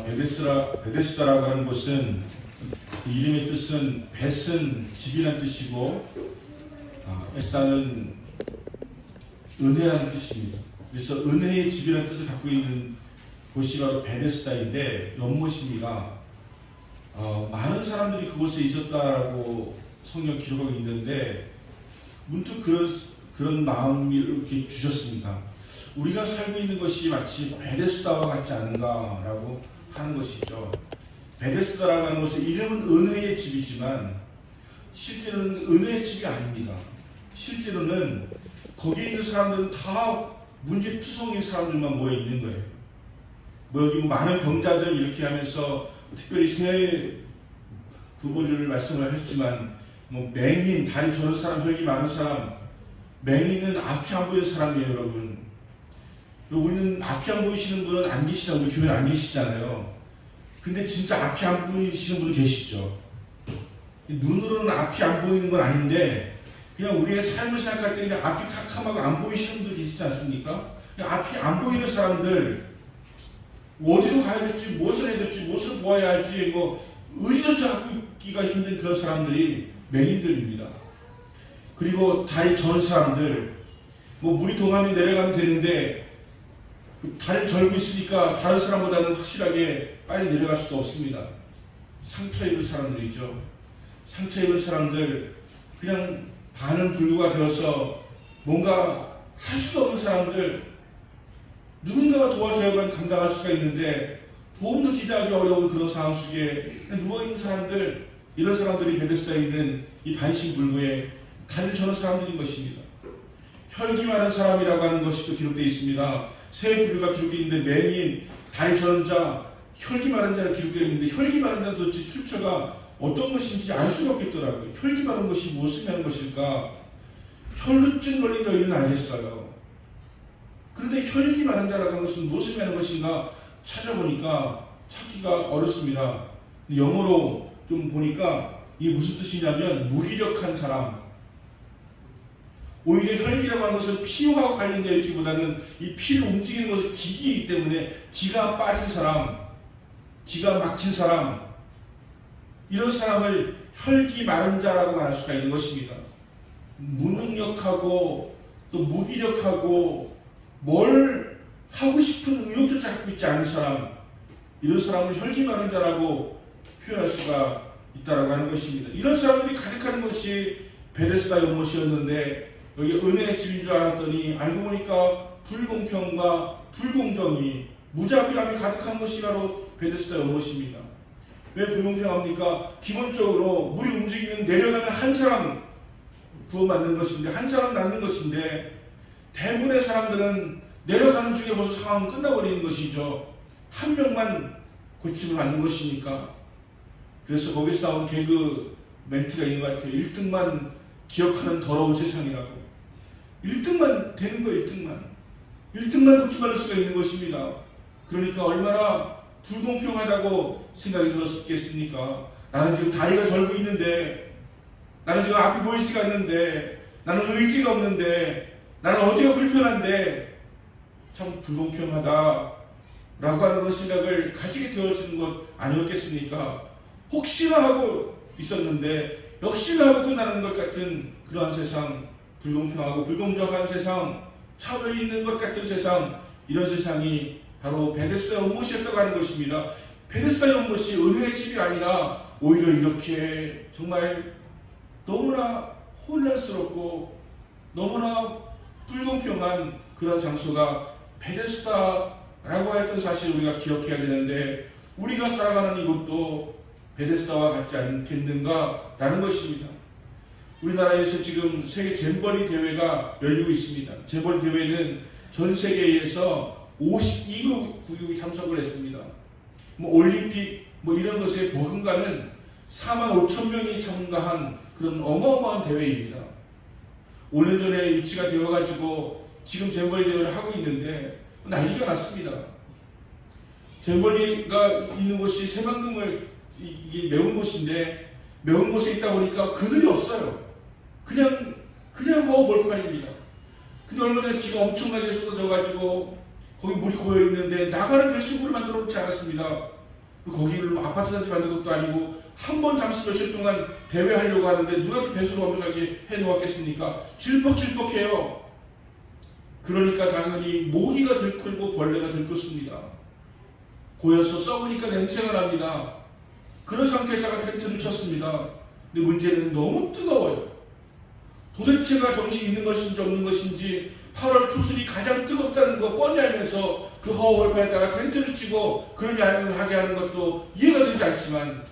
베데스다라고 하는 곳은 그 이름의 뜻은 벳은 집이라는 뜻이고 에스다는 은혜라는 뜻입니다. 그래서 은혜의 집이라는 뜻을 갖고 있는 곳이 바로 베데스다인데 연못입니다. 많은 사람들이 그곳에 있었다라고 성경 기록하고 있는데 문득 그런 마음을 이렇게 주셨습니다. 우리가 살고 있는 것이 마치 베데스다와 같지 않은가라고 하는 것이죠. 베데스다라고 하는 것은 이름은 은혜의 집이지만 실제로는 은혜의 집이 아닙니다. 실제로는 거기에 있는 사람들은 다 문제투성인 사람들만 모여 있는 거예요. 여기 많은 병자들 이렇게 하면서 특별히 새 부부를 말씀을 하셨지만 맹인, 다리 저는 사람, 혈기 많은 사람, 맹인은 앞이 안 보이는 사람이에요, 여러분. 우리는 앞이 안 보이시는 분은 안 계시잖아요. 우리 교회는 안 계시잖아요. 근데 진짜 앞이 안 보이시는 분 계시죠. 눈으로는 앞이 안 보이는 건 아닌데 그냥 우리의 삶을 생각할 때 그냥 앞이 캄캄하고 안 보이시는 분들 계시지 않습니까? 앞이 안 보이는 사람들, 어디로 가야 될지, 무엇을 해야 될지, 무엇을 보아야 할지 의지조차 하기가 힘든 그런 사람들이 맹인들입니다. 그리고 다리 전 사람들, 물이 동하면 내려가면 되는데 다리를 절고 있으니까 다른 사람보다는 확실하게 빨리 내려갈 수도 없습니다. 상처 입은 사람들이죠. 상처 입은 사람들, 그냥 반은 불구가 되어서 뭔가 할 수도 없는 사람들, 누군가가 도와줘야만 감당할 수가 있는데 도움도 기대하기 어려운 그런 상황 속에 누워있는 사람들, 이런 사람들이 베데스다에 있는 이 반신불구에 다리를 저는 사람들인 것입니다. 혈기 많은 사람이라고 하는 것이 또 기록되어 있습니다. 세 부류가 기록되어 있는데 맹인, 다리 저는 자, 혈기 많은 자가 기록되어 있는데 혈기 많은 자는 도대체 출처가 어떤 것인지 알 수가 없겠더라고요. 혈기 많은 것이 무엇을 말하는 것일까? 혈루증 걸린 여인은 알겠어요. 그런데 혈기 많은 자라고 하는 것은 무엇을 말하는 것인가 찾아보니까 찾기가 어렵습니다. 영어로 좀 보니까 이게 무슨 뜻이냐면 무기력한 사람. 오히려 혈기라고 하는 것은 피와 관련되어 있기보다는 이 피를 움직이는 것은 기이기 때문에 기가 빠진 사람, 기가 막힌 사람, 이런 사람을 혈기 마른 자라고 말할 수가 있는 것입니다. 무능력하고 또 무기력하고 뭘 하고 싶은 의욕조차 갖고 있지 않은 사람, 이런 사람을 혈기 마른 자라고 표현할 수가 있다라고 하는 것입니다. 이런 사람들이 가득하는 것이 베데스다 연못이었는데 여기 은혜의 집인 줄 알았더니 알고 보니까 불공평과 불공정이 무자비함이 가득한 것이 바로 베데스다 연못입니다. 왜 불공평합니까? 기본적으로 물이 움직이면 내려가면 한 사람 구원받는 것인데, 한 사람 낫는 것인데 대부분의 사람들은 내려가는 중에 벌써 상황은 끝나버리는 것이죠. 한 명만 고침을 받는 것이니까. 그래서 거기서 나온 개그 멘트가 있는 것 같아요. 1등만 기억하는 더러운 세상이라고. 1등만 되는 거예요. 1등만 고침받을 수가 있는 것입니다. 그러니까 얼마나 불공평하다고 생각이 들었겠습니까? 나는 지금 다리가 절고 있는데, 나는 지금 앞이 보이지가 않는데, 나는 의지가 없는데, 나는 어디가 불편한데 참 불공평하다 라고 하는 그런 생각을 가지게 되어지는 것 아니었겠습니까? 혹시나 하고 있었는데 역시나 하고 끝나는 것 같은 그러한 세상, 불공평하고 불공정한 세상, 차별이 있는 것 같은 세상, 이런 세상이 바로 베데스다 연못이었다고 하는 것입니다. 베데스다 연못이 은혜의 집이 아니라 오히려 이렇게 정말 너무나 혼란스럽고 너무나 불공평한 그런 장소가 베데스다라고 했던 사실을 우리가 기억해야 되는데, 우리가 살아가는 이곳도 베데스다와 같지 않겠는가 라는 것입니다. 우리나라에서 지금 세계 잼버리 대회가 열리고 있습니다. 잼버리 대회는 전 세계에서 52개국이 참석을 했습니다. 올림픽 이런 것에 버금가는 45,000명이 참가한 그런 어마어마한 대회입니다. 5년 전에 유치가 되어가지고 지금 잼버리 대회를 하고 있는데 난리가 났습니다. 잼버리가 있는 곳이 새만금을 이게 매운 곳인데 매운 곳에 있다 보니까 그늘이 없어요. 그냥 허벌판입니다. 근데 얼마 전에 비가 엄청나게 쏟아져가지고 거기 물이 고여 있는데 나가는 배수구를 만들어 놓지 않았습니다. 거기를 아파트 단지 만든 것도 아니고 한 번 잠시 며칠 동안 대회하려고 하는데 누가 그 배수를 완벽하게 해놓았겠습니까? 질퍽질퍽해요. 그러니까 당연히 모기가 들끓고 벌레가 들끓습니다. 고여서 썩으니까 냄새가 납니다. 그런 상태에다가 텐트를 쳤습니다. 근데 문제는 너무 뜨거워요. 도대체가 정신이 있는 것인지 없는 것인지 8월 초술이 가장 뜨겁다는 거 뻔히 알면서 그 허허벌판에다가 텐트를 치고 그런 야영을 하게 하는 것도 이해가 되지 않지만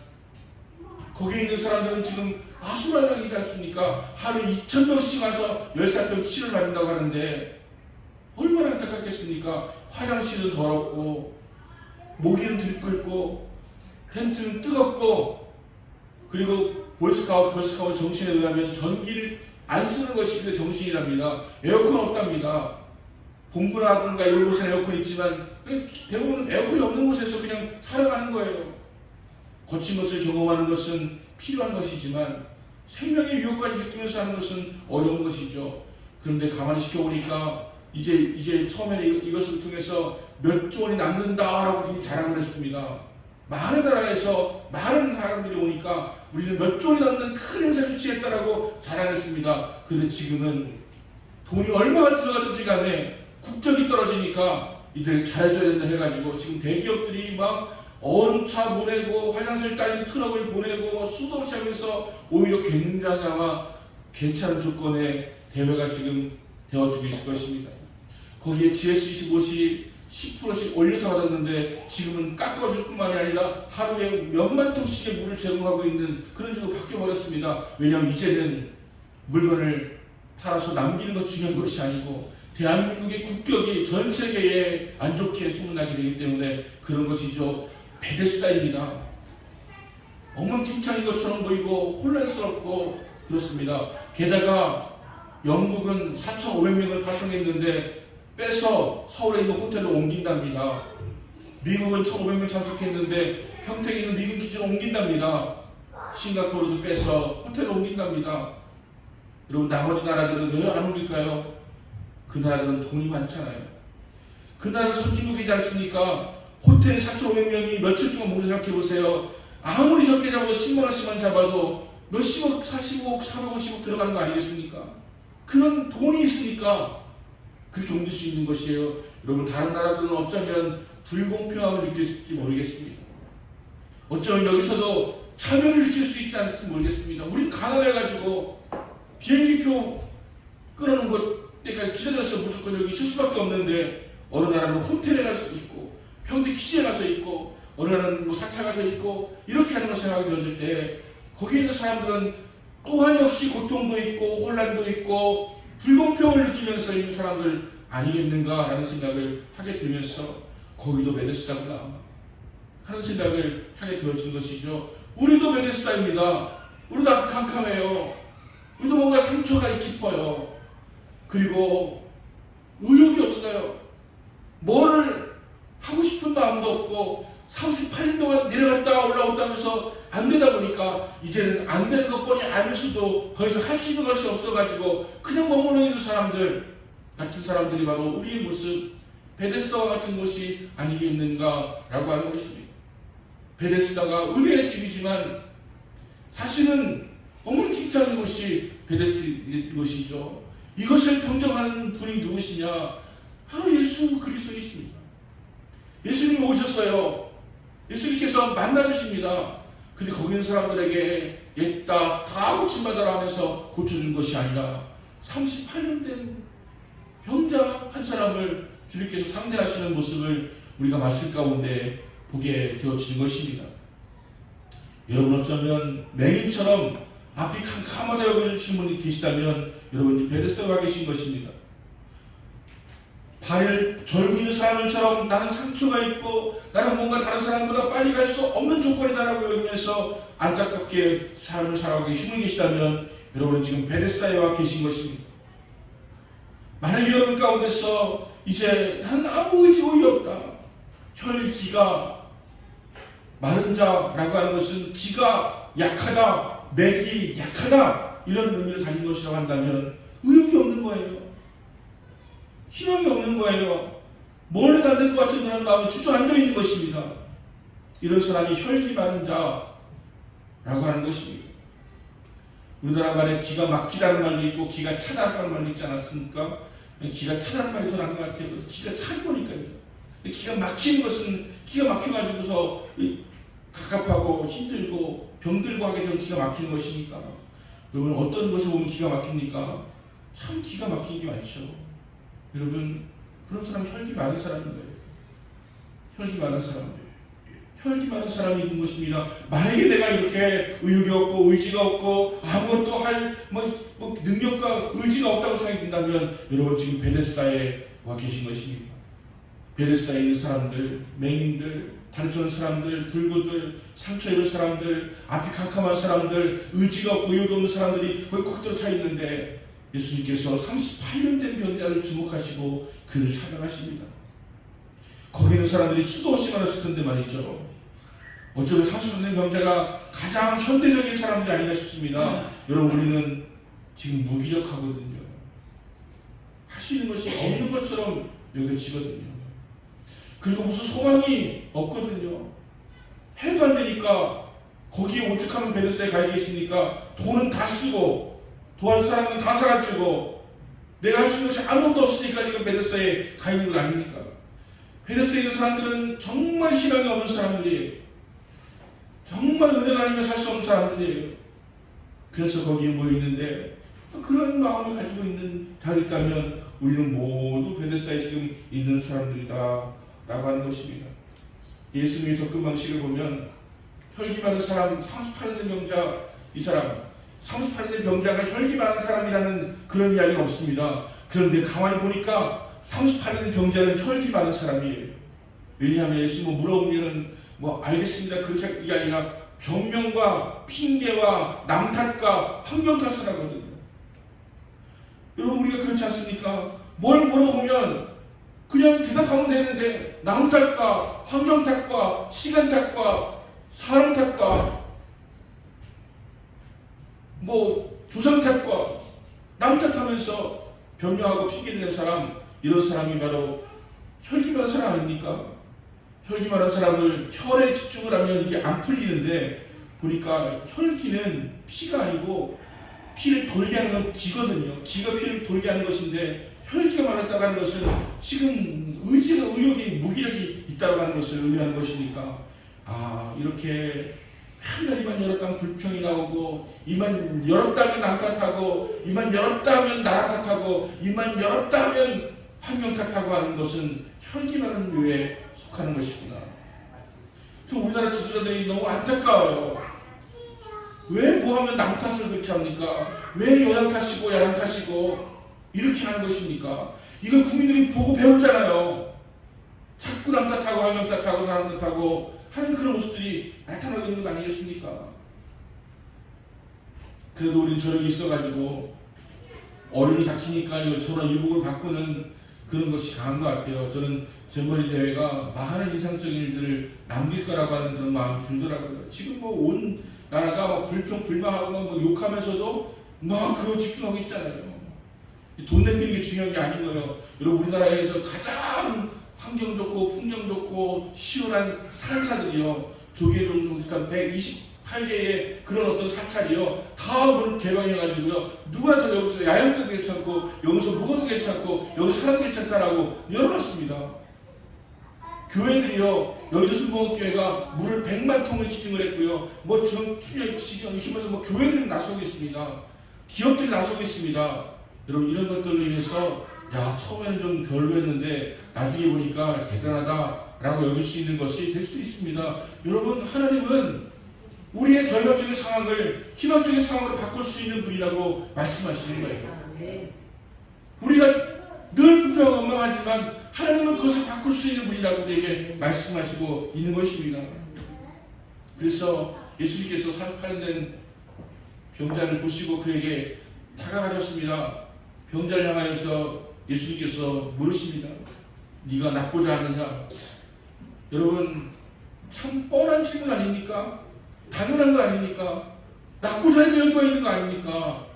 거기에 있는 사람들은 지금 아수라장이지 않습니까? 하루 2,000명씩 와서 열사병 치료를 받는다고 하는데 얼마나 안타깝겠습니까? 화장실은 더럽고 모기는 들끓고 텐트는 뜨겁고 그리고 보이스카우트, 걸스카우트 정신에 의하면 전기를 안 쓰는 것이 그 정신이랍니다. 에어컨 없답니다. 본부라든가 이런 곳에는 에어컨 있지만 대부분 에어컨이 없는 곳에서 그냥 살아가는 거예요. 거친 것을 경험하는 것은 필요한 것이지만 생명의 위협까지 느끼면서 하는 것은 어려운 것이죠. 그런데 가만히 지켜보니까 이제 처음에는 이것을 통해서 몇 조 원이 남는다라고 굉장히 자랑을 했습니다. 많은 나라에서 많은 사람들이 오니까 우리는 몇 조 원이 남는 큰 행사를 유치했다라고 자랑했습니다. 그런데 지금은 돈이 얼마가 들어가든지 간에 국적이 떨어지니까 이들 잘해줘야 된다 해가지고 지금 대기업들이 막 얼음차 보내고 화장실 딸린 트럭을 보내고 수도 없이 하면서 오히려 굉장히 아마 괜찮은 조건의 대회가 지금 되어주고 있을 것입니다. 거기에 GS25시 10%씩 올려서 받았는데 지금은 깎아줄 뿐만이 아니라 하루에 몇만 통씩의 물을 제공하고 있는 그런 식으로 바뀌어버렸습니다. 왜냐하면 이제는 물건을 팔아서 남기는 것 중요한 것이 아니고 대한민국의 국격이 전 세계에 안 좋게 소문나게 되기 때문에 그런 것이죠. 베데스다입니다. 엉망진창인 것처럼 보이고 혼란스럽고 그렇습니다. 게다가 영국은 4,500명을 파송했는데 빼서 서울에 있는 호텔로 옮긴답니다. 미국은 1,500명 참석했는데 평택에 있는 미군 기지로 옮긴답니다. 싱가포르도 빼서 호텔로 옮긴답니다. 여러분 나머지 나라들은 왜 안 옮길까요? 그 나라들은 돈이 많잖아요. 그 나라는 선진국이지 않습니까? 호텔 4,500명이 며칠 동안 모두 생각해보세요. 아무리 적게 잡아도 10만원씩만 잡아도 몇십억, 40억, 450억 들어가는 거 아니겠습니까? 그런 돈이 있으니까 그렇게 옮길 수 있는 것이에요. 여러분 다른 나라들은 어쩌면 불공평함을 느낄지 모르겠습니다. 어쩌면 여기서도 차별을 느낄 수 있지 않을지 모르겠습니다. 우린 가난해가지고 비행기표 끊어놓은 것 때까지 기다려서 무조건 여기 있을 수밖에 없는데 어느 나라는 호텔에 가서 있고 평택 기지에 가서 있고 어느 나라는 뭐 사차 가서 있고 이렇게 하는 걸 생각이 들어질 때 거기에 있는 사람들은 또한 역시 고통도 있고 혼란도 있고 불공평을 느끼면서 있는 사람들 아니겠는가라는 생각을 하게 되면서 거기도 베데스다구나 하는 생각을 하게 되어진 것이죠. 우리도 베데스다입니다. 우리도 앞이 캄캄해요. 우리도 뭔가 상처가 깊어요. 그리고 의욕이 없어요. 뭐를 하고 싶은 마음도 없고 38년 동안 내려갔다가 올라왔다면서 안 되다 보니까 이제는 안 되는 것 뻔히 알면서도 더 이상 할 수 있는 것이 없어가지고 그냥 머물러 있는 사람들 같은 사람들이 바로 우리의 모습 베데스다와 같은 곳이 아니겠는가라고 하는 것입니다. 베데스다가 은혜의 집이지만 사실은 엉망진창인 곳이 베데스다의 곳이죠. 이것을 평정하는 분이 누구시냐? 바로 예수 그리스도이십니다. 예수님이 오셨어요. 예수님께서 만나주십니다. 근데 거기 있는 사람들에게 옛다 다 고침받아라 하면서 고쳐준 것이 아니라 38년 된 병자 한 사람을 주님께서 상대하시는 모습을 우리가 말씀 가운데 보게 되어지는 것입니다. 여러분 어쩌면 맹인처럼 앞이 캄캄하다 여겨주시는 분이 계시다면 여러분 지금 베데스다에 와 계신 것입니다. 발을 절고 있는 사람들처럼 나는 상처가 있고 나는 뭔가 다른 사람보다 빨리 갈 수 없는 조건이다라고 여기면서 안타깝게 삶을 살아가기 힘을 계시다면 여러분은 지금 베데스다에 와 계신 것입니다. 만약 여러분 가운데서 이제 나는 아무 의지 없다. 혈기가 마른 자라고 하는 것은 기가 약하다, 맥이 약하다 이런 의미를 가진 것이라고 한다면 의욕이 없는 거예요. 희망이 없는 거예요. 뭘 해도 안 될 것 같은 그런 마음이 주저앉아 있는 것입니다. 이런 사람이 혈기 많은 자라고 하는 것입니다. 우리나라 말에 기가 막히다는 말도 있고 기가 차다는 말도 있지 않았습니까? 기가 차다는 말이 더 나은 것 같아요. 기가 찬 거니까요. 기가 막힌 것은 기가 막혀가지고서 갑갑하고 힘들고 병들고 하게 되면 기가 막히는 것이니까. 여러분 어떤 것을 보면 기가 막힙니까? 참 기가 막힌 게 많죠. 여러분 그런 사람이 혈기 많은 사람인 거예요. 혈기 많은 사람. 혈기 많은 사람이 있는 것입니다. 만약에 내가 이렇게 의욕이 없고 의지가 없고 아무것도 할 능력과 의지가 없다고 생각이 든다면 여러분 지금 베데스다에 와 계신 것입니다. 베데스다에 있는 사람들, 맹인들, 다르쳐는 사람들, 불구들, 상처 입은 사람들, 앞이 캄캄한 사람들, 의지가 없고 의욕이 없는 사람들이 거기 콕 들어차 있는데 예수님께서 38년 된 병자를 주목하시고 그를 찾아가십니다. 거기 있는 사람들이 수도 없이 많았을 텐데 말이죠. 어쩌면 30년 된 병자가 가장 현대적인 사람들이 아닌가 싶습니다. 여러분 우리는 지금 무기력하거든요. 할 수 있는 것이 없는 것처럼 여겨지거든요. 그리고 무슨 소망이 없거든요. 해도 안 되니까 거기에 오죽하면 베데스다에 가 계시니까 돈은 다 쓰고 도와줄 사람은 다 사라지고 내가 할 수 있는 것이 아무것도 없으니까 지금 베데스다에 가 있는 거 아닙니까? 베데스다에 있는 사람들은 정말 희망이 없는 사람들이에요. 정말 은혜가 아니면 살 수 없는 사람들이에요. 그래서 거기에 모여있는데 그런 마음을 가지고 있는 자가 있다면 우리는 모두 베데스다에 지금 있는 사람들이다 라고 하는 것입니다. 예수님의 접근 방식을 보면 혈기 많은 사람, 38년 된 병자, 이 사람 38년 된 병자가 혈기 많은 사람이라는 그런 이야기는 없습니다. 그런데 가만히 보니까 38년 된 병자는 혈기 많은 사람이에요. 왜냐하면 예수님은 물어보면 알겠습니다. 그렇게 이게 아니라 변명과 핑계와 남탓과 환경 탓을 하거든요. 여러분 우리가 그렇지 않습니까? 뭘 물어보면 그냥 대답하면 되는데 남 탓과 환경 탓과 시간 탓과 사람 탓과 조상 탓과 남 탓하면서 변명하고 핑계대는 사람, 이런 사람이 바로 혈기 많은 사람 아닙니까? 혈기 많은 사람을 혈에 집중을 하면 이게 안 풀리는데 보니까 혈기는 피가 아니고 피를 돌게 하는 건 기거든요. 기가 피를 돌게 하는 것인데 혈기가 많았다고 하는 것은 지금 의지가 의욕이 무기력이 있다고 하는 것을 의미하는 것이니까 이렇게 맨날 입만 열었다면 불평이 나오고 입만 열었다면 남 탓하고 입만 열었다면 나라 탓하고 입만 열었다면 환경 탓하고 하는 것은 혈기 많은 류에 속하는 것이구나. 저 우리나라 지도자들이 너무 안타까워요. 왜 뭐하면 남 탓을 그렇게 합니까? 왜 여당 탓이고 야당 탓이고 이렇게 하는 것입니까? 이걸 국민들이 보고 배우잖아요. 자꾸 남 탓하고 환경 탓하고 사람 탓하고 하는 그런 모습들이 나타나고 있는 것 아니겠습니까? 그래도 우리는 저력이 있어가지고 어른이 다치니까 이걸 저런 일복을 바꾸는 그런 것이 강한 것 같아요. 저는 잼버리 대회가 많은 이상적인 일들을 남길 거라고 하는 그런 마음이 들더라고요. 지금 온 나라가 불평 불만하고 욕하면서도 그거 집중하고 있잖아요. 돈 내미는 게 중요한 게 아닌 거예요. 여러분 우리나라에서 가장 환경 좋고 풍경 좋고 시원한 산사들이요. 조개 종종 128개의 그런 어떤 사찰이요. 다 물 개방해가지고요. 누구한테 여기서 야영터도 괜찮고 여기서 묵어도 괜찮고 여기 살아도 괜찮다라고 열어놨습니다. 교회들이요. 여의도 순복음교회가 물을 100만 통을 기증을 했고요. 주년 시정 이렇게 해서 교회들이 나서고 있습니다. 기업들이 나서고 있습니다. 여러분 이런 것들로 인해서 처음에는 좀 별로였는데 나중에 보니까 대단하다라고 여길 수 있는 것이 될 수도 있습니다. 여러분 하나님은 우리의 절망적인 상황을 희망적인 상황으로 바꿀 수 있는 분이라고 말씀하시는 거예요. 우리가 늘 불평하고 원망하지만 하나님은 그것을 바꿀 수 있는 분이라고 우리에게 말씀하시고 있는 것입니다. 그래서 예수님께서 38년 된 병자를 보시고 그에게 다가가셨습니다. 병자를 향하여서 예수님께서 물으십니다. 네가 낫고자 하느냐? 여러분 참 뻔한 질문 아닙니까? 당연한 거 아닙니까? 낫고자 하는 여유가 있는 거 아닙니까?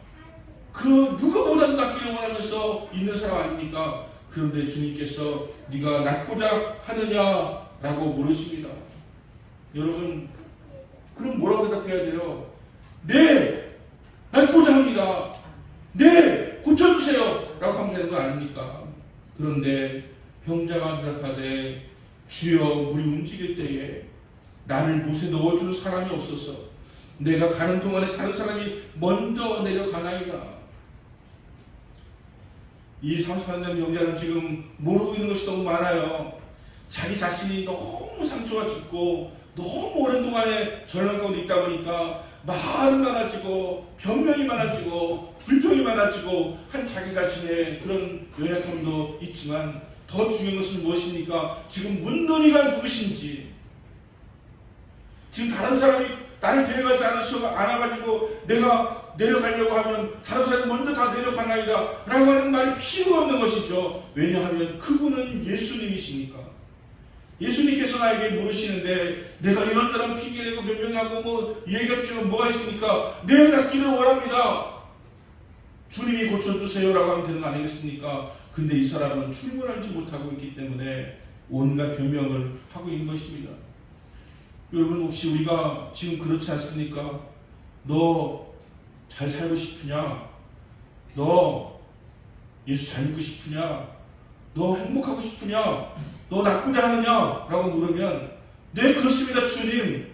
그 누구보다도 낫기를 원하면서 있는 사람 아닙니까? 그런데 주님께서 네가 낫고자 하느냐라고 물으십니다. 여러분, 그럼 뭐라고 대답해야 돼요? 네! 낫고자 합니다. 네! 고쳐주세요! 라고 하면 되는 거 아닙니까? 그런데 병자가 대답하되 주여, 우리 움직일 때에 나를 못에 넣어주는 사람이 없어서 내가 가는 동안에 다른 사람이 먼저 내려가나이다. 이 30년 된 병자는 지금 모르고 있는 것이 너무 많아요. 자기 자신이 너무 상처가 깊고 너무 오랜 동안에 절망 가운데 있다 보니까 말은 많아지고 변명이 많아지고 불평이 많아지고 한 자기 자신의 그런 연약함도 있지만 더 중요한 것은 무엇입니까? 지금 문돈이가 누구신지, 지금 다른 사람이 나를 데려가지 않아가지고 내가 내려가려고 하면 다른 사람이 먼저 다 내려가나이다 라고 하는 말이 필요가 없는 것이죠. 왜냐하면 그분은 예수님이시니까. 예수님께서 나에게 물으시는데 내가 이런저런 핑계대고 변명하고 뭐 얘기할 필요가 뭐가 있습니까? 내 낫기를 원합니다. 주님이 고쳐주세요 라고 하면 되는 거 아니겠습니까? 근데 이 사람은 출근하지 못하고 있기 때문에 온갖 변명을 하고 있는 것입니다. 여러분, 혹시 우리가 지금 그렇지 않습니까? 너 잘 살고 싶으냐? 너 예수 잘 믿고 싶으냐? 너 행복하고 싶으냐? 너 낫고자 하느냐? 라고 물으면 네, 그렇습니다, 주님.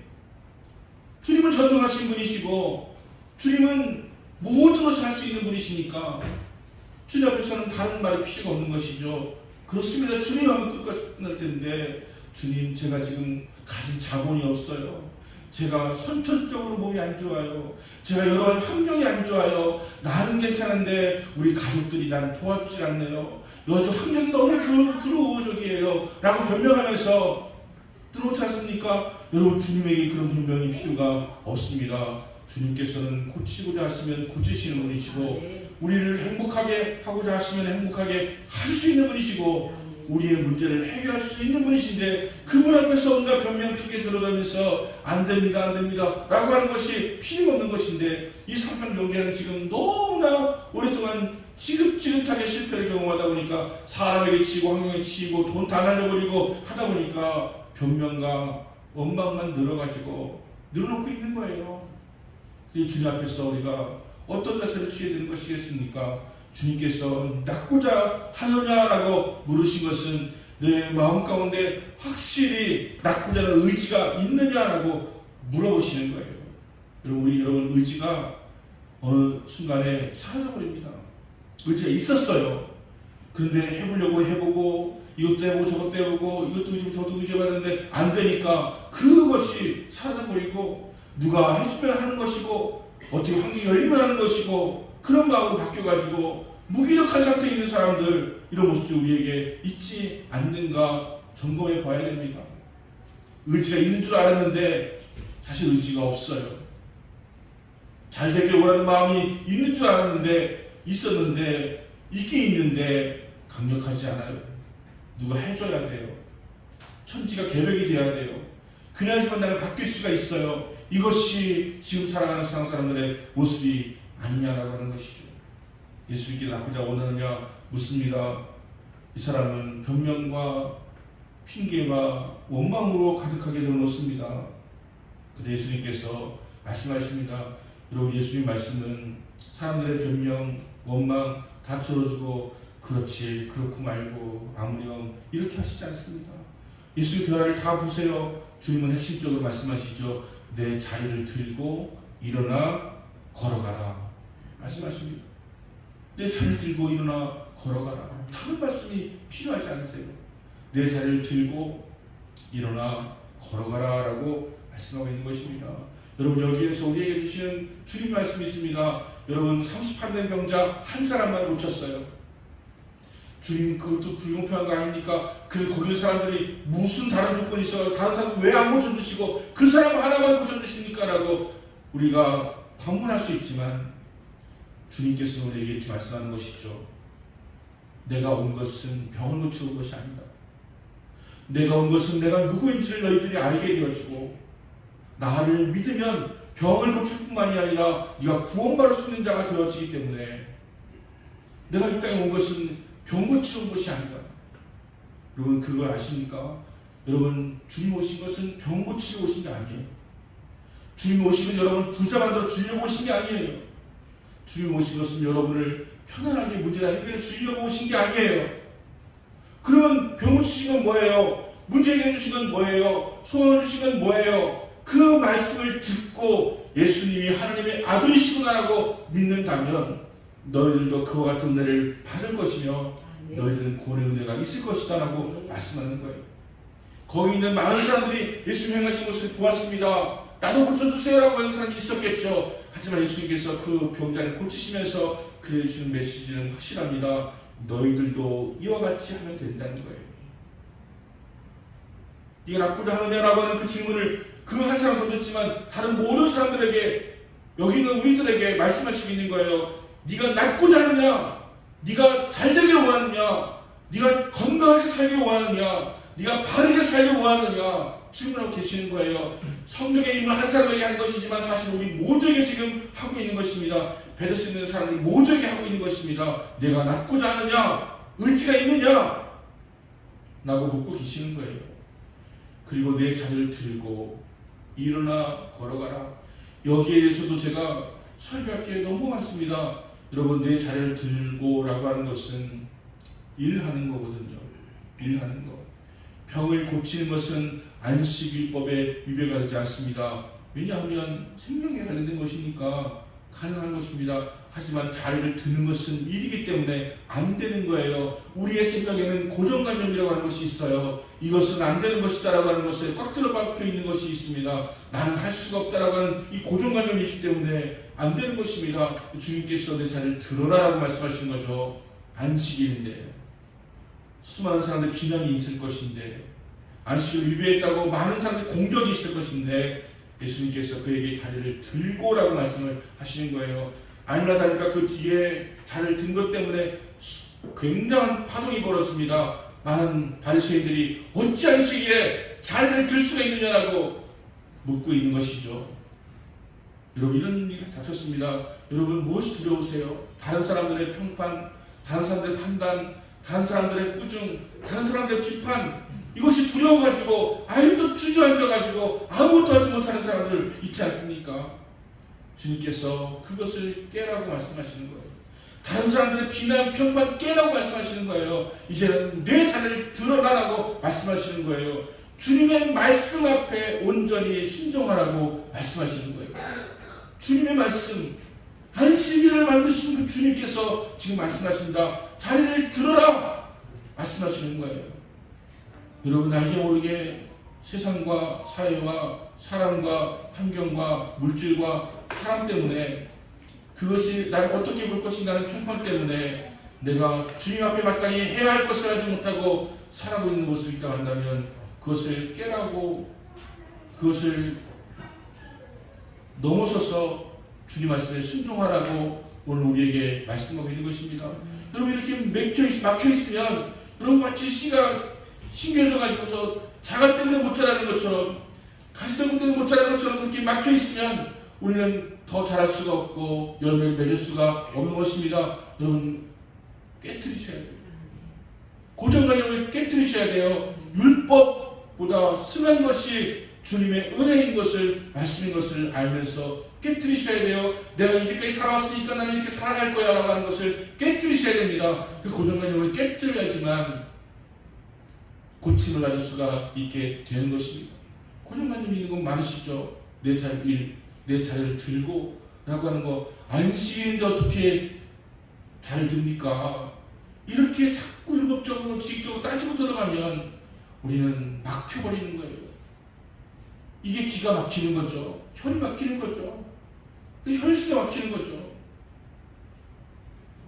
주님은 전능하신 분이시고 주님은 모든 것을 할 수 있는 분이시니까 주님 앞에서는 다른 말이 필요가 없는 것이죠. 그렇습니다, 주님 하면 끝까지 끝날 텐데 주님, 제가 지금 가진 자본이 없어요. 제가 선천적으로 몸이 안 좋아요. 제가 여러 가지 환경이 안 좋아요. 나는 괜찮은데 우리 가족들이 나를 도와주질 않네요. 요즘 환경이 너무 불우호적이에요 라고 변명하면서 들어오지 않습니까? 여러분, 주님에게 그런 변명이 필요가 없습니다. 주님께서는 고치고자 하시면 고치시는 분이시고 우리를 행복하게 하고자 하시면 행복하게 하실 수 있는 분이시고 우리의 문제를 해결할 수 있는 분이신데 그분 앞에서 온갖 변명 핑계 들어가면서 안 됩니다, 안 됩니다 라고 하는 것이 필요 없는 것인데 이 상판 경제는 지금 너무나 오랫동안 지긋지긋하게 실패를 경험하다 보니까 사람에게 치고 환경에 치고 돈 다 날려버리고 하다 보니까 변명과 원망만 늘어가지고 늘어놓고 있는 거예요. 이 주님 앞에서 우리가 어떤 자세를 취해야 되는 것이겠습니까? 주님께서 낫고자 하느냐라고 물으신 것은 내 마음 가운데 확실히 낫고자 하는 의지가 있느냐라고 물어보시는 거예요. 여러분, 의지가 어느 순간에 사라져버립니다. 의지가 있었어요. 그런데 해보려고 해보고 이것도 해보고 저것도 해보고 이것도 의지고 저것도 의지해봤는데 안 되니까 그것이 사라져버리고 누가 해주면 하는 것이고 어떻게 환경이 열리면 하는 것이고 그런 마음으로 바뀌어가지고 무기력한 상태에 있는 사람들, 이런 모습도 우리에게 있지 않는가 점검해 봐야 됩니다. 의지가 있는 줄 알았는데 사실 의지가 없어요. 잘 되길 원하는 마음이 있는 줄 알았는데 있었는데 있긴 있는데 강력하지 않아요. 누가 해줘야 돼요. 천지가 계획이 돼야 돼요. 그래야지만 내가 바뀔 수가 있어요. 이것이 지금 살아가는 세상 사람들의 모습이 아니냐라고 하는 것이죠. 예수님께 낫고자 원하느냐 묻습니다. 이 사람은 변명과 핑계와 원망으로 가득하게 내어놓습니다. 그런데 예수님께서 말씀하십니다. 여러분, 예수님 말씀은 사람들의 변명, 원망 다 들어주고 그렇지, 그렇고 말고 아무렴 이렇게 하시지 않습니다. 예수의 대화를 다 보세요. 주님은 핵심적으로 말씀하시죠. 내 자리를 들고 일어나 걸어가라 말씀하십니다. 내 자리를 들고 일어나 걸어가라. 다른 말씀이 필요하지 않으세요? 내 자리를 들고 일어나 걸어가라 라고 말씀하고 있는 것입니다. 여러분, 여기에서 우리에게 주시는 주님 말씀이 있습니다. 여러분, 38년 병자 한 사람만 고쳤어요. 주님, 그것도 불공평한 거 아닙니까? 거기 사람들이 무슨 다른 조건이 있어요? 다른 사람 왜 안 고쳐주시고 그 사람 하나만 고쳐주십니까? 라고 우리가 반문할 수 있지만 주님께서는 우리에게 이렇게 말씀하는 것이죠. 내가 온 것은 병을 고치는 것이 아니다. 내가 온 것은 내가 누구인지를 너희들이 알게 되어지고 나를 믿으면 병을 고칠 뿐만이 아니라 네가 구원받을 수 있는 자가 되어지기 때문에 내가 이 땅에 온 것은 병 고치는 것이 아니다. 여러분, 그걸 아십니까? 여러분, 주님 오신 것은 병 고치러 오신 게 아니에요. 주님 오신 건 여러분 부자 만들어 주려고 오신 게 아니에요. 주님 오신 것은 여러분을 편안하게 문제를 해결해 주려고 오신 게 아니에요. 그러면 병 고치신 건 뭐예요? 문제 해결해 주신 건 뭐예요? 소원을 주신 건 뭐예요? 그 말씀을 듣고 예수님이 하나님의 아들이시구나라고 믿는다면 너희들도 그와 같은 은혜를 받을 것이며 너희들은 구원의 은혜가 있을 것이다 라고 말씀하는 거예요. 거기 있는 많은 사람들이 예수님 행하신 것을 보았습니다. 나도 고쳐주세요 라고 하는 사람이 있었겠죠. 하지만 예수님께서 그 병자를 고치시면서 그래 주시는 메시지는 확실합니다. 너희들도 이와 같이 하면 된다는 거예요. 네가 낫고자 하느냐라고 하는 그 질문을 그 한 사람 던졌지만 다른 모든 사람들에게, 여기 있는 우리들에게 말씀하시고 있는 거예요. 네가 낫고자 하느냐, 네가 잘 되기를 원하느냐, 네가 건강하게 살기를 원하느냐, 네가 바르게 살기를 원하느냐 질문하고 계시는 거예요. 성령의 임을 한 사람에게 한 것이지만 사실 우리 모두에게 지금 하고 있는 것입니다. 받을 수 있는 사람들 모두에게 하고 있는 것입니다. 내가 낫고자 하느냐, 의지가 있느냐 라고 묻고 계시는 거예요. 그리고 내 자리를 들고 일어나 걸어가라. 여기에 대해서도 제가 설교할 게 너무 많습니다. 여러분, 내 자리를 들고 라고 하는 것은 일하는 거거든요. 일하는 거. 병을 고치는 것은 안식일법에 위배가 되지 않습니다. 왜냐하면 생명에 관련된 것이니까 가능한 것입니다. 하지만 자리를 드는 것은 일이기 때문에 안 되는 거예요. 우리의 생각에는 고정관념이라고 하는 것이 있어요. 이것은 안 되는 것이다 라고 하는 것에 꽉 들어박혀 있는 것이 있습니다. 나는 할 수가 없다라고 하는 이 고정관념이 있기 때문에 안 되는 것입니다. 주님께서 내 자리를 들어라 라고 말씀하시는 거죠. 안식일인데, 수많은 사람들 비난이 있을 것인데, 안식을 위배했다고 많은 사람들이 공격이 있을 것인데, 예수님께서 그에게 자리를 들고라고 말씀을 하시는 거예요. 아니나 다를까 그 뒤에 자리를 든 것 때문에 굉장한 파동이 벌어집니다. 많은 바리새인들이 어찌 안식일에 자리를 들 수가 있느냐라고 묻고 있는 것이죠. 여러분, 이런 일이 닥쳤습니다. 여러분, 무엇이 두려우세요? 다른 사람들의 평판, 다른 사람들의 판단, 다른 사람들의 꾸중, 다른 사람들의 비판, 이것이 두려워가지고 아직도 주저앉아가지고 아무것도 하지 못하는 사람들 있지 않습니까? 주님께서 그것을 깨라고 말씀하시는 거예요. 다른 사람들의 비난, 평판 깨라고 말씀하시는 거예요. 이제는 내 자리를 드러나라고 말씀하시는 거예요. 주님의 말씀 앞에 온전히 순종하라고 말씀하시는 거예요. 주님의 말씀, 안식일을 만드신 그 주님께서 지금 말씀하십니다. 자리를 들어라 말씀하시는 거예요. 여러분, 알게 모르게 세상과 사회와 사람과 환경과 물질과 사람 때문에, 그것이 나를 어떻게 볼 것인가는 평판 때문에 내가 주님 앞에 마땅히 해야 할 것을 하지 못하고 살아가고 있는 모습이 있다고 한다면 그것을 깨라고, 그것을 넘어서서 주님 말씀에 순종하라고 오늘 우리에게 말씀하고 있는 것입니다. 여러분, 이렇게 막혀있으면 여러분 마치 씨가 신겨져가지고서 자갈 때문에 못 자라는 것처럼, 가시덤 때문에 못 자라는 것처럼 그렇게 막혀있으면 우리는 더 자랄 수가 없고 열매를 맺을 수가 없는 것입니다. 여러분, 깨트리셔야 돼요. 고정관념을 깨트리셔야 돼요. 율법보다 승한 것이 주님의 은혜인 것을, 말씀인 것을 알면서 깨트리셔야 돼요. 내가 이제까지 살아왔으니까 나는 이렇게 살아갈 거야 라고 하는 것을 깨트리셔야 됩니다. 그 고정관념을 깨트려야지만 고침을 받을 수가 있게 되는 것입니다. 고정관념이 있는 건 많으시죠. 내 자리를 들고 라고 하는 거, 안식일인데 어떻게 잘 됩니까? 이렇게 자꾸 율법적으로 지식적으로 따지고 들어가면 우리는 막혀버리는 거예요. 이게 기가 막히는 거죠. 혈이 막히는 거죠. 혈기가 막히는 거죠.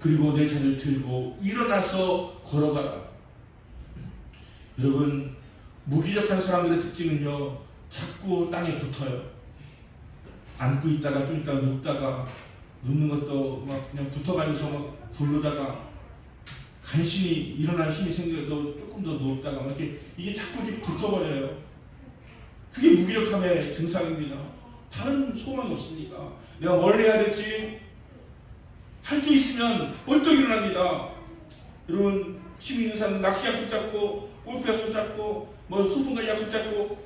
그리고 내 자리를 들고 일어나서 걸어가라. 여러분, 무기력한 사람들의 특징은요, 자꾸 땅에 붙어요. 앉고 있다가 좀 있다가 눕다가, 눕는 것도 막 그냥 붙어가면서 막 굴르다가 간신히 일어날 힘이 생겨도 조금 더 누웠다가 막 이게 자꾸 이렇게 붙어버려요. 그게 무기력함의 증상입니다. 다른 소망이 없습니까? 내가 뭘 해야 될지 할 게 있으면 벌떡 일어납니다. 여러분, 취미 있는 사람은 낚시 약속 잡고 골프 약속 잡고 뭐 소풍갈 약속 잡고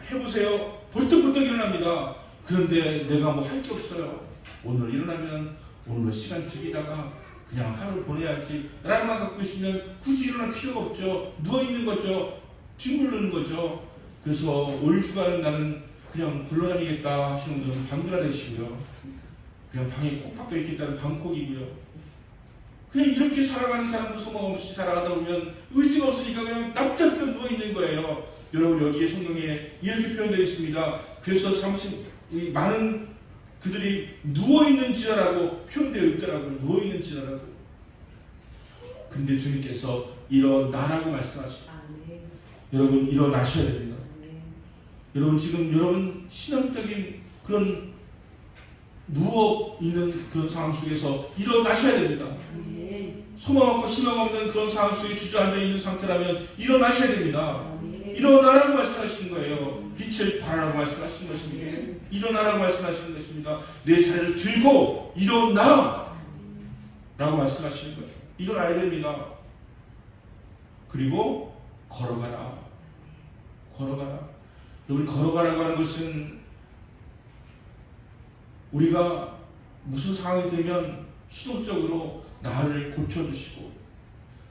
해보세요. 벌떡벌떡 일어납니다. 그런데 내가 뭐 할 게 없어요. 오늘 일어나면 오늘 시간 죽이다가 그냥 하루 보내야지 라는 마음 갖고 있으면 굳이 일어날 필요가 없죠. 누워있는 거죠. 뒹굴르는 거죠. 그래서 올 주간은 나는 그냥 굴러다니겠다 하시는 분들은 방구가 되시고요. 그냥 방에 콕 박혀 있겠다는 방콕이고요. 그냥 이렇게 살아가는 사람도 소망 없이 살아가다 보면 의지가 없으니까 그냥 납작져 누워있는 거예요. 여러분 여기에 성경에 이렇게 표현되어 있습니다. 그래서 많은 그들이 누워있는지라고 표현되어 있더라고요. 누워있는지라고. 근데 주님께서 일어나라고 말씀하시죠. 여러분 일어나셔야 됩니다. 여러분 지금 여러분 신앙적인 그런 누워있는 그런 상황 속에서 일어나셔야 됩니다. 소망 없고 희망 없는 그런 상황 속에 주저앉아 있는 상태라면 일어나셔야 됩니다. 일어나라고 말씀하시는 거예요. 빛을 발하라고 말씀하시는 것입니다. 일어나라고 말씀하시는 것입니다. 내 자리를 들고 일어나! 라고 말씀하시는 거예요. 일어나야 됩니다. 그리고 걸어가라. 걸어가라. 여러분 걸어가라고 하는 것은 우리가 무슨 상황이 되면 수동적으로 나를 고쳐주시고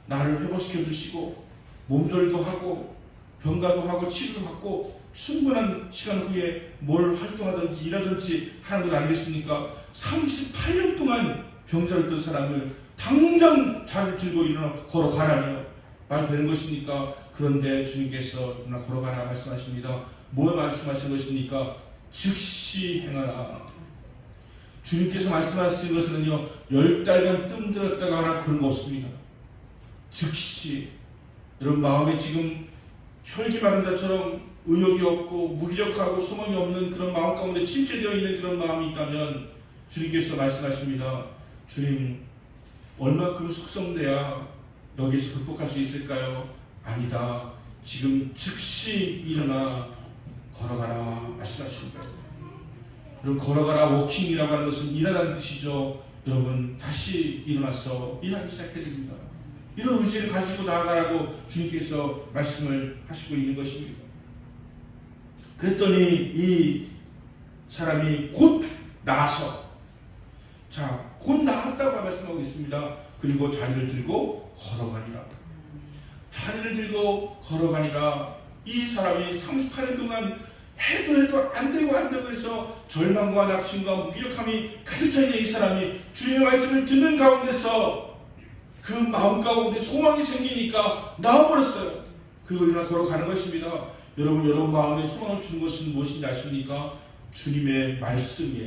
나를 회복시켜주시고 몸조리도 하고 병가도 하고 치료도 받고 충분한 시간 후에 뭘 활동하든지 일하든지 하는 것 아니겠습니까? 38년 동안 병자였던 사람을 당장 자리를 들고 일어나 걸어가라며 말 되는 것입니까? 그런데 주님께서 일어나 걸어가라 말씀하십니다. 뭘 말씀하신 것입니까? 즉시 행하라. 주님께서 말씀하신 것은요 10달간 뜸들었다가 하나 그런 거 없습니다. 즉시. 여러분 마음에 지금 혈기 마른 자처럼 의욕이 없고 무기력하고 소망이 없는 그런 마음 가운데 침체되어 있는 그런 마음이 있다면 주님께서 말씀하십니다. 주님 얼마큼 숙성돼야 여기서 극복할 수 있을까요? 아니다. 지금 즉시 일어나 걸어가라 말씀하십니다. 여러분 걸어가라 워킹이라고 하는 것은 일하라는 뜻이죠. 여러분 다시 일어나서 일하기 시작해야 됩니다. 이런 의지를 가지고 나아가라고 주님께서 말씀을 하시고 있는 것입니다. 그랬더니 이 사람이 곧 나아서 곧 나았다고 말씀하고 있습니다. 그리고 자리를 들고 걸어가니라. 자리를 들고 걸어가니라. 이 사람이 38년 동안 해도 안 되고 해서 절망과 낙심과 무기력함이 가득 차 있는 이 사람이 주님의 말씀을 듣는 가운데서 그 마음 가운데 소망이 생기니까 나와버렸어요. 그리고 일어나 걸어가는 것입니다. 여러분 마음에 소망을 주는 것은 무엇인지 아십니까? 주님의 말씀이에요.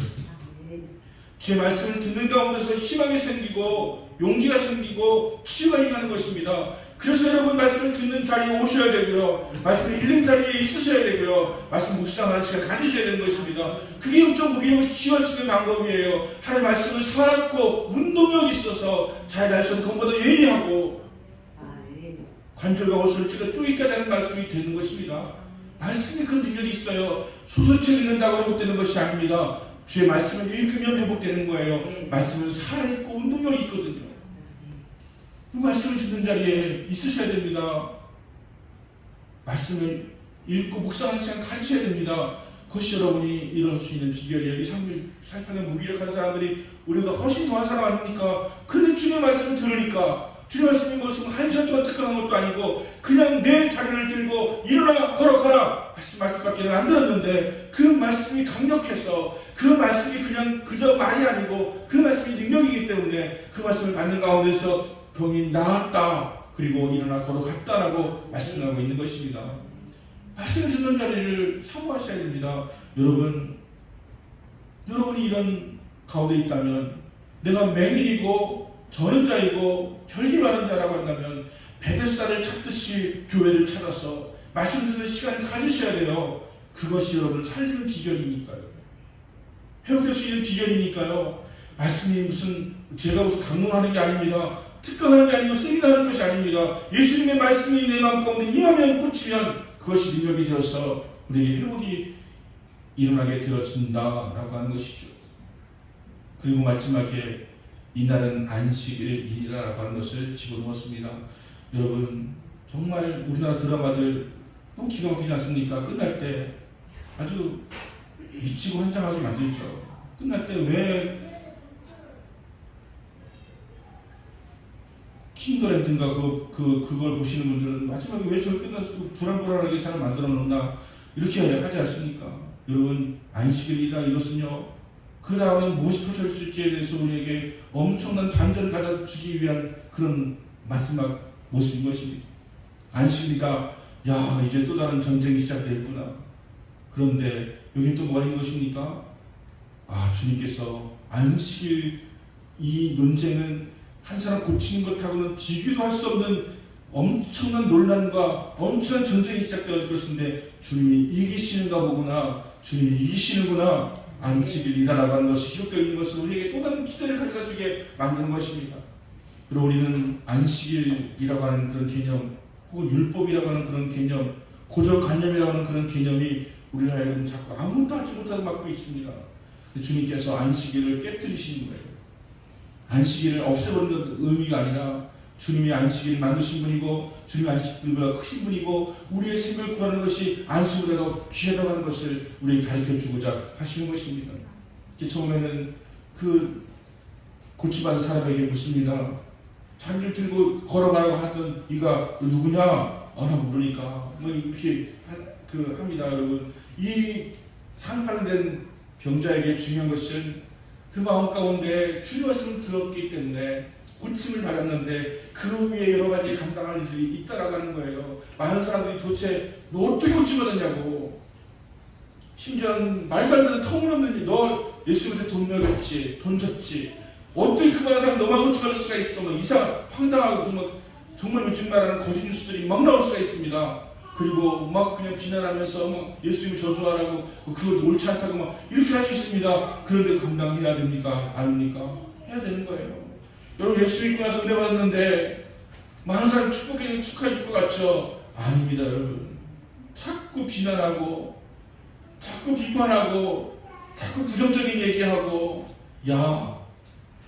주의 말씀을 듣는 가운데서 희망이 생기고 용기가 생기고 치유가 임하는 것입니다. 그래서 여러분 말씀을 듣는 자리에 오셔야 되고요. 말씀을 읽는 자리에 있으셔야 되고요. 말씀 묵상하는 시간 가지셔야 되는 것입니다. 그게 영적 무기력을 치유할 수 있는 방법이에요. 하나님 말씀을 살았고 운동력이 있어서 자의 날선 그것보다 예리하고 관절과 옷을 찔러 쪼개까지 하는 말씀이 되는 것입니다. 말씀이 그런 능력이 있어요. 소설책 읽는다고 회복되는 것이 아닙니다. 주의 말씀을 읽으면 회복되는 거예요. 말씀은 살아있고 운동력이 있거든요. 그 말씀을 듣는 자리에 있으셔야 됩니다. 말씀을 읽고 묵상하는 시간 가지셔야 됩니다. 그것이 여러분이 이룰 수 있는 비결이에요. 이 삶을 살펴내 무기력한 사람들이 우리보다 훨씬 더한 사람 아닙니까? 그런데 주님의 말씀을 들으니까 주님의 말씀이 무슨 한 시간 동안 특강한 것도 아니고 그냥 내 자리를 들고 일어나 걸어가라 말씀밖에 안 들었는데 그 말씀이 강력해서 그 말씀이 그냥 그저 말이 아니고 그 말씀이 능력이기 때문에 그 말씀을 받는 가운데서 병이 나았다. 그리고 일어나 걸어갔다라고 말씀하고 있는 것입니다. 말씀을 듣는 자리를 사모하셔야 됩니다. 여러분이 이런 가운데 있다면 내가 맹인이고 전염자이고 혈기 마른 자라고 한다면 베데스다를 찾듯이 교회를 찾아서 말씀 듣는 시간을 가지셔야 돼요. 그것이 여러분을 살리는 비결이니까요. 회복될 수 있는 비결이니까요. 말씀이 제가 무슨 강론하는 게 아닙니다. 특강하는 게 아니고 세미나하는 것이 아닙니다. 예수님의 말씀이 내 마음 가운데 임하면 꽂히면 그것이 능력이 되어서 우리에게 회복이 일어나게 되어진다라고 하는 것이죠. 그리고 마지막에 이날은 안식일이라고 하는 것을 집어넣었습니다. 여러분 정말 우리나라 드라마들 너무 기가 막히지 않습니까? 끝날 때 아주 미치고 환장하게 만들죠. 끝날 때 왜 킹더랜드인가 그걸 보시는 분들은 마지막에 왜 저기 끝나서 또 불안불안하게 사람 만들어 놓나 이렇게 하지 않습니까? 여러분, 안식일이다 이것은요, 그 다음에 무엇이 펼쳐질지에 대해서 우리에게 엄청난 반전을 가져주기 위한 그런 마지막 모습인 것입니다. 안식일이다, 야 이제 또 다른 전쟁이 시작되었구나. 그런데 여기 또 뭐가 있는 것입니까? 주님께서 안식일 이 논쟁은 한 사람 고치는 것하고는 비교도 할 수 없는 엄청난 논란과 엄청난 전쟁이 시작되어질 것인데 주님이 이기시는가 보구나, 주님이 이기시는구나, 안식일이라 나가는 것이 기록되어 있는 것은 우리에게 또 다른 기대를 가져다 주게 만드는 것입니다. 그리고 우리는 안식일이라고 하는 그런 개념, 혹은 율법이라고 하는 그런 개념, 고정관념이라고 하는 그런 개념이 우리를 하여금 자꾸 아무것도 하지 못하고 막고 있습니다. 주님께서 안식일을 깨뜨리시는 거예요. 안식일을 없애버리는 의미가 아니라 주님이 안식일을 만드신 분이고 주님이 안식일보다 크신 분이고 우리의 생명을 구하는 것이 안식일보다 더 귀하다고 하는 것을 우리에게 가르쳐주고자 하시는 것입니다. 처음에는 그 고침받은 사람에게 묻습니다. 자기를 들고 걸어가라고 하던 이가 누구냐? 라고 물으니까 뭐 이렇게 합니다. 여러분, 이 상관된 병자에게 중요한 것은 그 마음 가운데 주님 말씀을 들었기 때문에 고침을 받았는데 그 위에 여러 가지 감당할 일이 있다라고 하는 거예요. 많은 사람들이 도대체 너 어떻게 고침받았냐고, 심지어는 말도 안 되는 터무니없는 일, 너 예수님한테 돈 내줬지, 돈 줬지, 어떻게 그만한 사람 너만 고침받을 수가 있어, 뭐 이상 황당하고 정말 요즘 말하는 거짓 뉴스들이 막 나올 수가 있습니다. 그리고 막 그냥 비난하면서 막 예수님을 저주하라고 그것도 옳지 않다고 막 이렇게 할 수 있습니다. 그런데 감당해야 됩니까? 아닙니까? 해야 되는 거예요. 여러분, 예수 믿고 나서 은혜 받았는데 많은 사람이 축하해 줄 것 같죠? 아닙니다. 여러분, 자꾸 비난하고 자꾸 비판하고 자꾸 부정적인 얘기하고, 야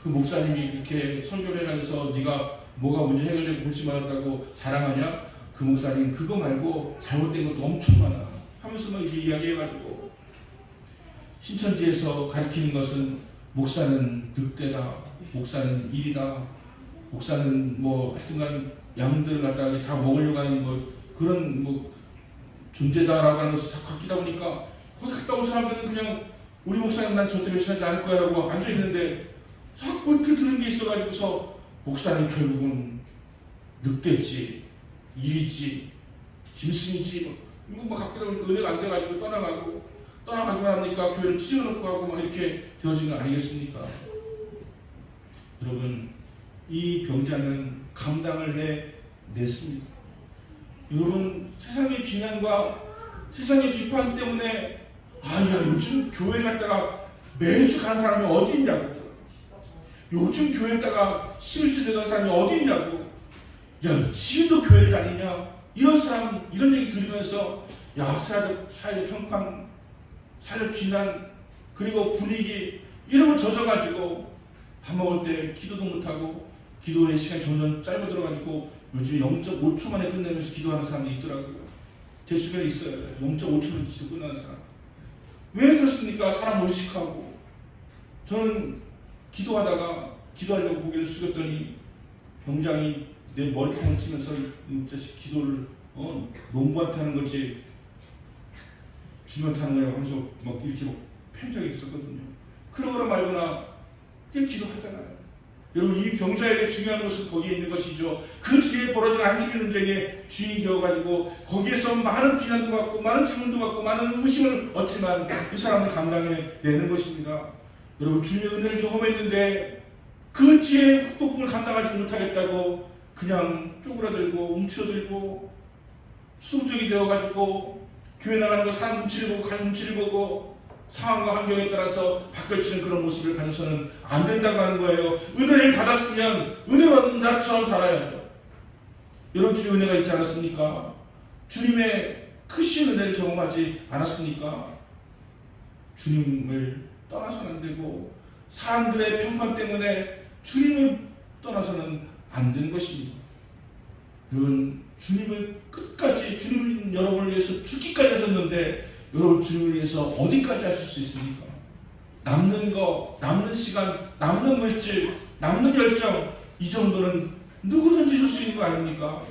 그 목사님이 그렇게 설교를 해가면서 네가 뭐가 문제 해결되고 고침받았다고 자랑하냐? 그 목사님 그거 말고 잘못된 것도 엄청 많아 하면서 막 이렇게 이야기해가지고, 신천지에서 가르치는 것은 목사는 늑대다, 목사는 일이다, 목사는 뭐 하여튼간 양들을 갖다가 다 먹으려고 하는 뭐 그런 뭐 존재다라고 하는 것을 자꾸 갖기다 보니까 거기 갔다 온 사람들은 그냥 우리 목사님 난 절대 배신하지 않을 거야 라고 앉아있는데 자꾸 그 들은 게 있어가지고서 목사님 결국은 늑대지, 일이지, 짐승이지, 이거 뭐 갖고 보니까 은혜가 안 돼가지고 떠나가고 나니까 교회를 찢어놓고 하고 막 이렇게 되어진 거 아니겠습니까? 여러분, 이 병자는 감당을 해냈습니다. 여러분, 세상의 비난과 세상의 비판 때문에 요즘 교회 갔다가 매주 가는 사람이 어디 있냐고, 요즘 교회 갔다가 11주 되던 사람이 어디 있냐고, 야 지금도 교회를 다니냐, 이런 사람 이런 얘기 들으면서 사회적 평판, 사회적 비난, 그리고 분위기 이런 거 젖어가지고 밥 먹을 때 기도도 못하고 기도의 시간이 점점 짧아들어가지고 요즘에 0.5초 만에 끝내면서 기도하는 사람이 있더라고요. 제 주변에 있어요. 0.5초면 기도 끝나는 사람. 왜 그렇습니까? 사람 의식하고. 저는 기도하려고 고개를 숙였더니 병장이 내 머리통을 치면서 자식 기도를 농부한테 하는 거지 주님한테 하는 거라고 하면서 막 이렇게 팬 적이 있었거든요. 그러거나 말거나 그냥 기도하잖아요. 여러분, 이 병자에게 중요한 것은 거기에 있는 것이죠. 그 뒤에 벌어진 안식일 논쟁의 주인이 되어가지고 거기에서 많은 비난도 받고 많은 질문도 받고 많은 의심을 얻지만 이 사람을 감당해내는 것입니다. 여러분, 주님의 은혜를 경험했는데 그 뒤에 흑폭풍을 감당하지 못하겠다고 그냥 쪼그라들고 움츠러들고 수동적이 되어가지고 교회 나가는 거 사람 눈치를 보고 가는 눈치를 보고 상황과 환경에 따라서 바뀌어지는 그런 모습을 가져서는 안 된다고 하는 거예요. 은혜를 받았으면 은혜 받은 자처럼 살아야죠. 여러분, 주님의 은혜가 있지 않았습니까? 주님의 크신 은혜를 경험하지 않았습니까? 주님을 떠나서는 안 되고 사람들의 평판 때문에 주님을 떠나서는 안 되는 것입니다. 여러분, 주님을 끝까지, 주님을 여러분을 위해서 죽기까지 하셨는데 여러분 주님을 위해서 어디까지 하실 수 있습니까? 남는 거, 남는 시간, 남는 물질, 남는 열정, 이 정도는 누구든지 줄 수 있는 거 아닙니까?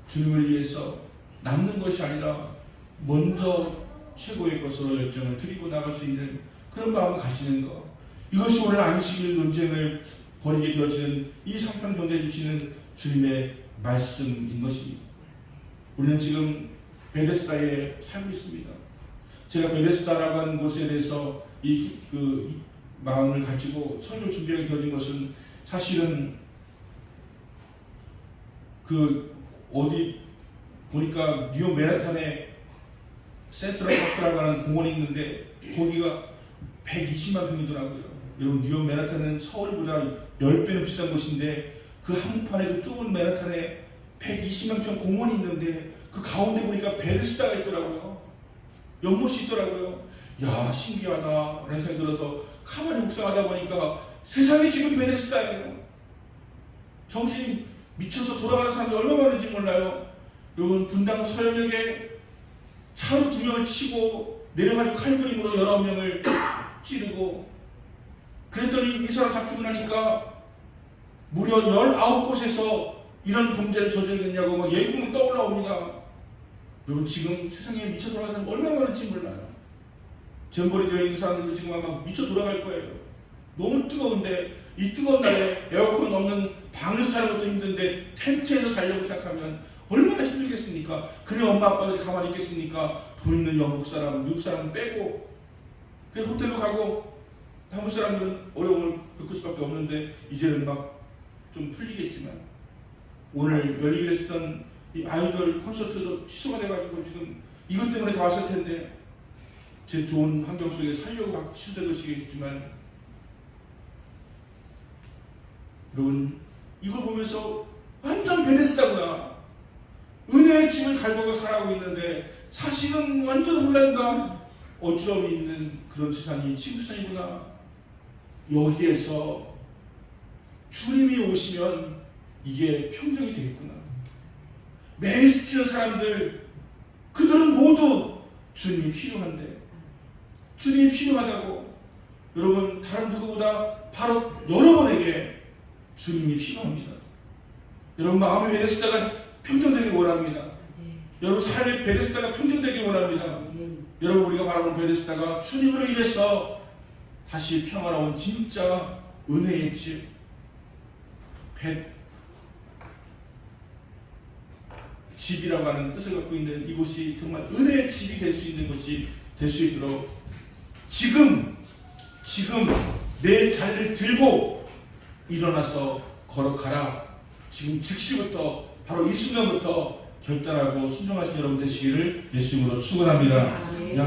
주님을 위해서 남는 것이 아니라 먼저 최고의 것으로 열정을 드리고 나갈 수 있는 그런 마음을 가지는 것, 이것이 오늘 안식일 논쟁을 벌이게 되어지는 이 상편 경제해 주시는 주님의 말씀인 것입니다. 우리는 지금 베데스다에 살고 있습니다. 제가 베데스다라고 하는 곳에 대해서 이 마음을 가지고 설교 준비하게 되어진 것은 사실은 어디 보니까 뉴욕 맨하탄에 센트럴 파크라고 하는 공원이 있는데 거기가 120만 평이더라고요. 여러분, 뉴욕 맨하탄은 서울보다 10배는 비싼 곳인데 그 한복판에 그 좁은 맨하탄에 120만 평 공원이 있는데 그 가운데 보니까 베데스다가 있더라고요. 연못이 있더라고요. 야, 신기하다 라는 생각이 들어서 가만히 묵상하다 보니까 세상에 지금 베데스다예요. 정신이 미쳐서 돌아가는 사람이 얼마나 많은지 몰라요. 여러분, 분당 서현역에 차로 2명을 치고 내려가지고 칼그림으로 19명을 찌르고, 그랬더니 이 사람 잡히고 나니까 무려 19곳에서 이런 범죄를 저지르겠냐고 막 예고문 떠올라옵니다. 여러분, 지금 세상에 미쳐 돌아가는 사람이 얼마나 많은지 몰라요. 잼버리 되어 있는 사람들도 지금 아마 미쳐 돌아갈 거예요. 너무 뜨거운데, 이 뜨거운 날에 에어컨 없는 방에서 사는 것도 힘든데 텐트에서 살려고 생각하면 얼마나 힘들겠습니까? 그냥 엄마 아빠들이 가만히 있겠습니까? 돈 있는 영국 사람, 미국 사람은 빼고, 그래서 호텔로 가고, 한국 사람들은 어려움을 겪을 수밖에 없는데 이제는 막 좀 풀리겠지만, 오늘 열리기로 했던 이 아이돌 콘서트도 취소가 돼가지고 지금 이것 때문에 다 왔을 텐데, 제 좋은 환경 속에 살려고 막 취소된 것이겠지만, 여러분, 이걸 보면서 완전 베데스다구나, 은혜의 짐을 갈고 살아가고 있는데 사실은 완전 혼란과 어지러움이 있는 그런 세상이 지금 세상이구나. 여기에서 주님이 오시면 이게 평정이 되겠구나. 매일 스치는 사람들, 그들은 모두 주님이 필요한데, 주님이 필요하다고. 여러분, 다른 누구보다 바로 여러분에게 주님이 필요합니다. 여러분, 마음의 베데스다가 평정되길 원합니다. 여러분, 삶의 베데스다가 평정되길 원합니다. 여러분, 우리가 바라보는 베데스다가 주님으로 인해서 다시 평화로운 진짜 은혜의 집, 집이라고 하는 뜻을 갖고 있는 이곳이 정말 은혜의 집이 될 수 있는 것이 될 수 있도록 지금 내 자리를 들고 일어나서 걸어가라. 지금 즉시부터, 바로 이 순간부터 결단하고 순종하신 여러분 되시기를 예수님으로 축원합니다.